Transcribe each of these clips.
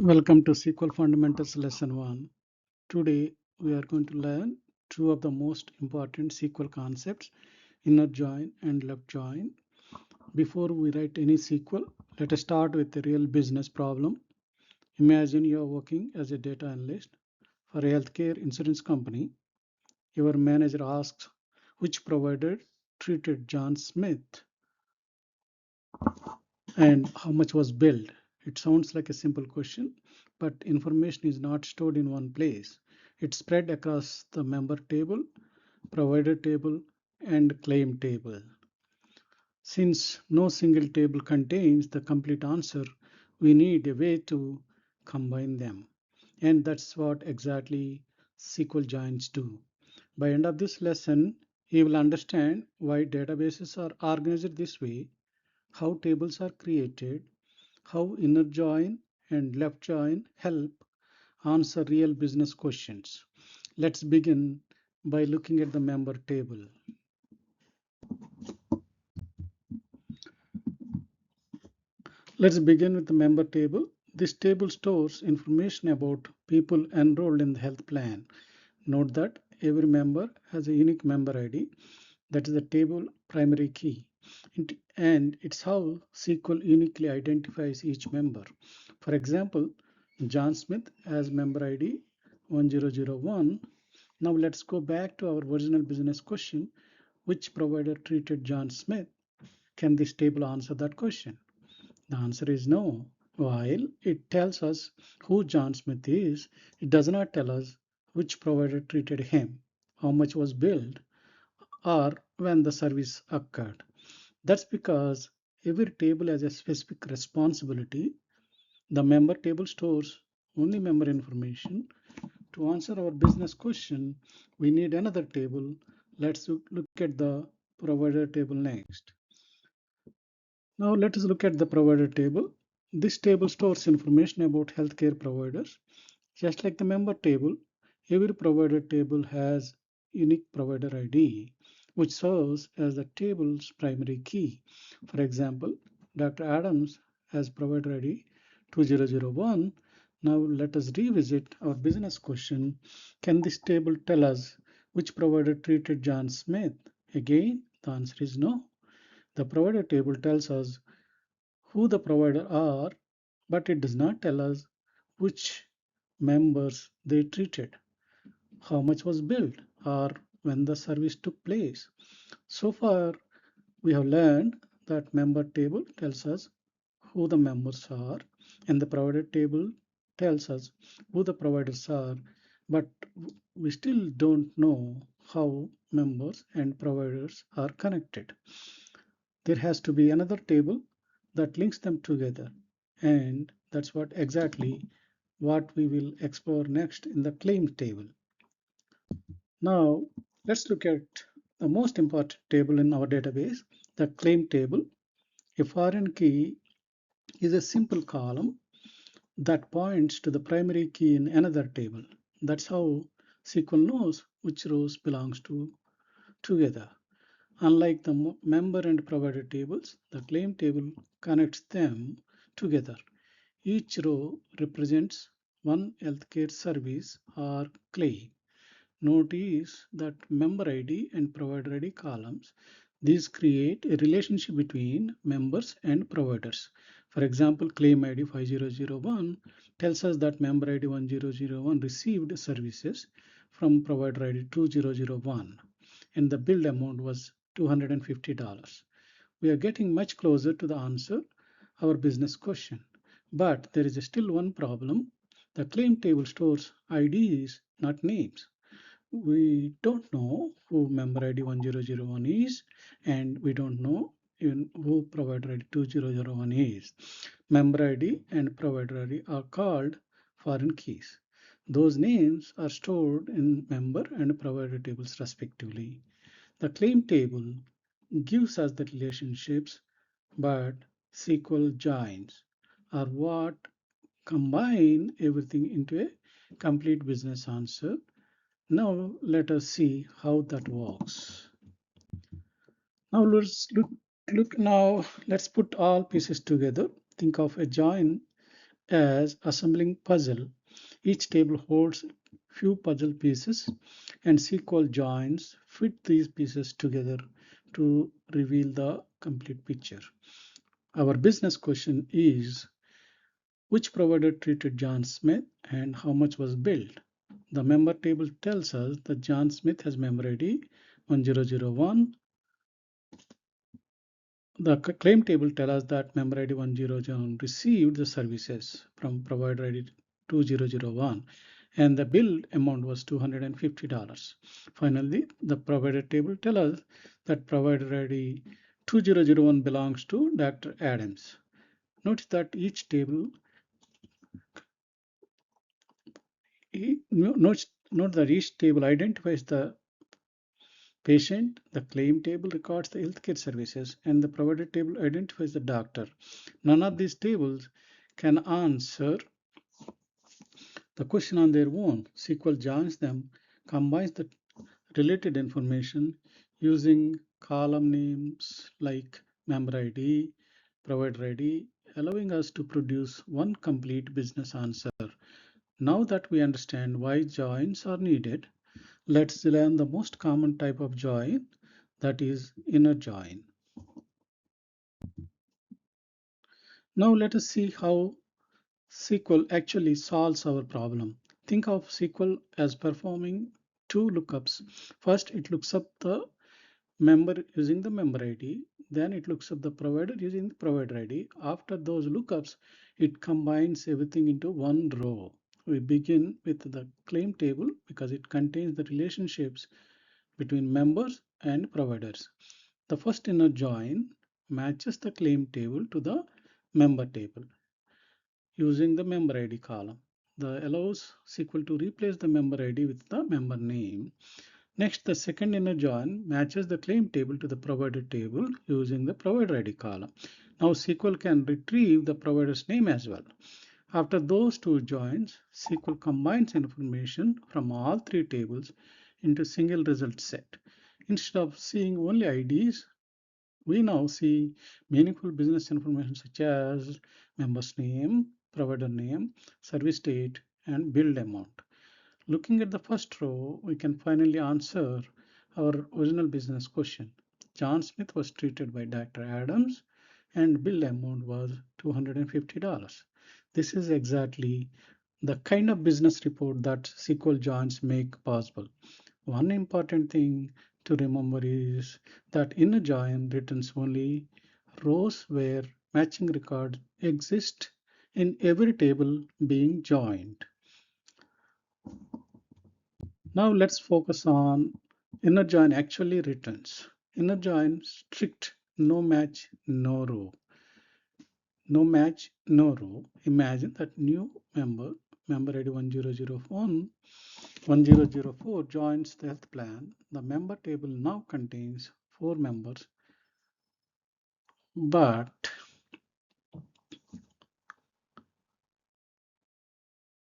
Welcome to SQL Fundamentals Lesson 1. Today we are going to learn two of the most important SQL concepts, inner join and left join. Before we write any SQL, let us start with a real business problem. Imagine you are working as a data analyst for a healthcare insurance company. Your manager asks which provider treated John Smith and how much was billed. It sounds like a simple question, but information is not stored in one place. It's spread across the member table, provider table, and claim table. Since no single table contains the complete answer, we need a way to combine them. And that's what exactly SQL joins do. By end of this lesson, you will understand why databases are organized this way, how tables are created, how inner join and left join help answer real business questions. Let's begin by looking at the member table. Let's begin with the member table. This table stores information about people enrolled in the health plan. Note that every member has a unique member ID. That is the table primary key. And it's how SQL uniquely identifies each member. For example, John Smith has member ID 1001. Now let's go back to our original business question. Which provider treated John Smith? Can this table answer that question? The answer is no. While it tells us who John Smith is, it does not tell us which provider treated him, how much was billed, or when the service occurred. That's because every table has a specific responsibility. The member table stores only member information. To answer our business question, we need another table. Let's look at the provider table next. Now let us look at the provider table. This table stores information about healthcare providers. Just like the member table, every provider table has unique provider ID, which serves as the table's primary key. For example, Dr. Adams has provider ID 2001. Now let us revisit our business question. Can this table tell us which provider treated John Smith? Again, the answer is no. The provider table tells us who the provider are, but it does not tell us which members they treated, how much was billed, or when the service took place. So far, we have learned that member table tells us who the members are, and the provider table tells us who the providers are, but we still don't know how members and providers are connected. There has to be another table that links them together, and that's what we will explore next in the claim table. Now let's look at the most important table in our database, the claim table. A foreign key is a simple column that points to the primary key in another table. That's how SQL knows which rows belongs to together. Unlike the member and provider tables, the claim table connects them together. Each row represents one healthcare service or claim. Notice that member ID and provider ID columns, these create a relationship between members and providers. For example, claim ID 5001 tells us that member ID 1001 received services from provider ID 2001 and the billed amount was $250. We are getting much closer to the answer our business question. But there is still one problem. The claim table stores IDs, not names. We don't know who member ID 1001 is, and we don't know even who provider ID 2001 is. Member ID and provider ID are called foreign keys. Those names are stored in member and provider tables respectively. The claim table gives us the relationships, but SQL joins are what combine everything into a complete business answer. Now let us see how that works. Now let's put all pieces together. Think of a join as assembling puzzle. Each table holds few puzzle pieces, and SQL joins fit these pieces together to reveal the complete picture. Our business question is, which provider treated John Smith and how much was billed? The member table tells us that John Smith has member ID 1001. The claim table tells us that member ID 1001 received the services from provider ID 2001 and the bill amount was $250. Finally, the provider table tells us that provider ID 2001 belongs to Dr. Adams. Notice that each table note that each table identifies the patient, the claim table records the healthcare services, and the provider table identifies the doctor. None of these tables can answer the question on their own. SQL joins them, combines the related information using column names like member ID, provider ID, allowing us to produce one complete business answer. Now that we understand why joins are needed, let's learn the most common type of join, that is inner join. Now let us see how SQL actually solves our problem. Think of SQL as performing two lookups. First, it looks up the member using the member ID. Then it looks up the provider using the provider ID. After those lookups, it combines everything into one row. We begin with the claim table because it contains the relationships between members and providers. The first inner join matches the claim table to the member table using the member ID column. The allows SQL to replace the member ID with the member name. Next, the second inner join matches the claim table to the provider table using the provider ID column. Now SQL can retrieve the provider's name as well. After those two joins, SQL combines information from all three tables into a single result set. Instead of seeing only IDs, we now see meaningful business information such as member's name, provider name, service date, and billed amount. Looking at the first row, we can finally answer our original business question. John Smith was treated by Dr. Adams and bill amount was $250. This is exactly the kind of business report that SQL joins make possible. One important thing to remember is that inner join returns only rows where matching records exist in every table being joined. Now let's focus on inner join actually returns. Inner join strict no match, no row. No match, no row. Imagine that new member ID 1004 joins the health plan. The member table now contains 4 members, but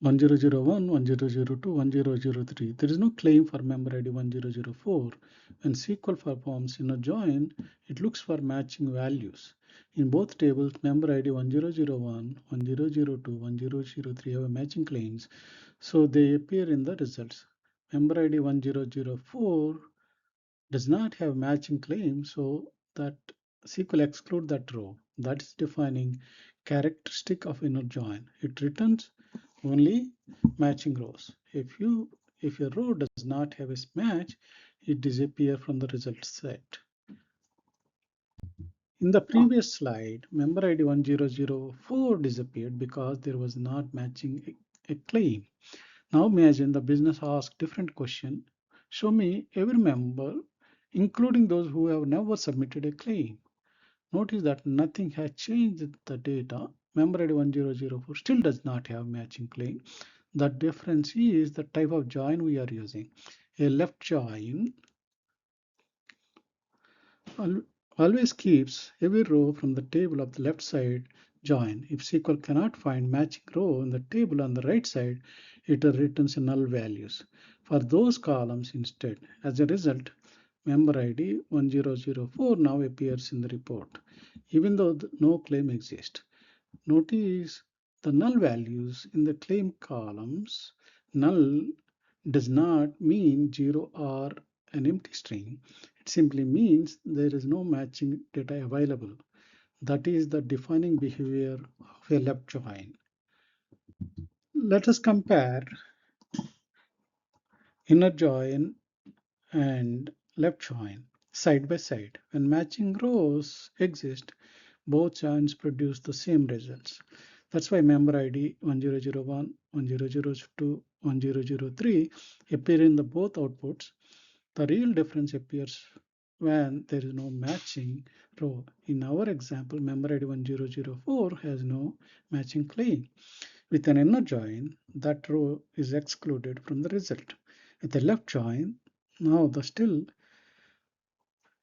1001, 1002, 1003. There is no claim for member ID 1004. When SQL performs inner join, it looks for matching values. In both tables, member ID 1001, 1002, 1003 have matching claims, so they appear in the results. Member ID 1004 does not have matching claim, so that SQL exclude that row. That is defining characteristic of inner join. It returns only matching rows. If your row does not have a match, it disappears from the result set. In the previous slide, member ID 1004 disappeared because there was not matching a claim. Now imagine the business asks different question. Show me every member, including those who have never submitted a claim. Notice that nothing has changed the data. Member ID 1004 still does not have matching claim. The difference is the type of join we are using. A left join always keeps every row from the table of the left side join. If SQL cannot find matching row in the table on the right side, it returns null values for those columns instead. As a result, member ID 1004 now appears in the report, even though no claim exists. Notice the null values in the claim columns. Null does not mean 0 or an empty string. It simply means there is no matching data available. That is the defining behavior of a left join. Let us compare inner join and left join side by side. When matching rows exist, both joins produce the same results. That's why member ID 1001, 1002, 1003 appear in the both outputs. The real difference appears when there is no matching row. In our example, member ID 1004 has no matching claim. With an inner join, that row is excluded from the result. With a left join, now the still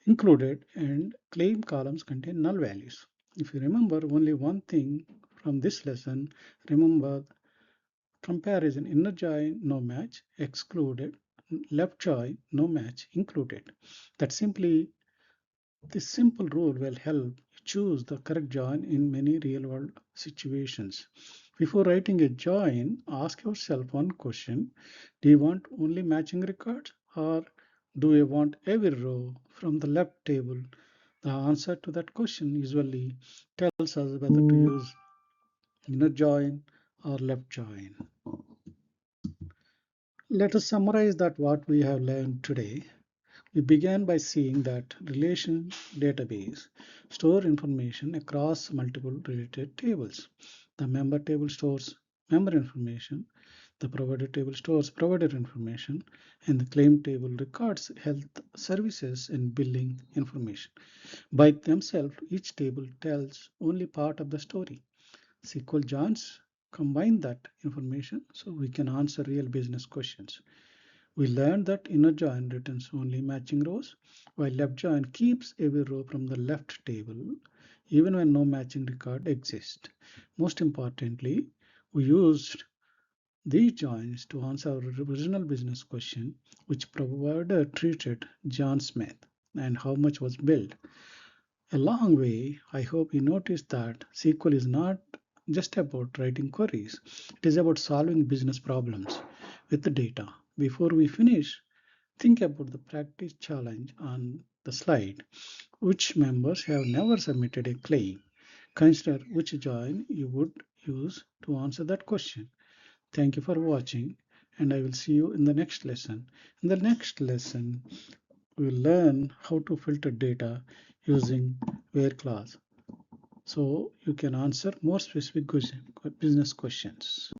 included and claim columns contain null values. If you remember only one thing from this lesson, remember comparison: inner join no match excluded, left join no match included. That simply This simple rule will help you choose the correct join in many real-world situations. Before writing a join, ask yourself one question: do you want only matching records, or do you want every row from the left table? The answer to that question usually tells us whether to use inner join or left join. Let us summarize that what we have learned today. We began by seeing that relational database store information across multiple related tables. The member table stores member information, the provider table stores provider information, and the claim table records health services and billing information. By themselves, each table tells only part of the story. SQL joins combine that information so we can answer real business questions. We learned that inner join returns only matching rows, while left join keeps every row from the left table, even when no matching record exists. Most importantly, we used these joins to answer our original business question, which provider treated John Smith and how much was billed. A long way, I hope you noticed that SQL is not just about writing queries. It is about solving business problems with the data. Before we finish, think about the practice challenge on the slide. Which members have never submitted a claim? Consider which join you would use to answer that question. Thank you for watching, and I will see you in the next lesson. In the next lesson, we will learn how to filter data using where clause, so you can answer more specific business questions.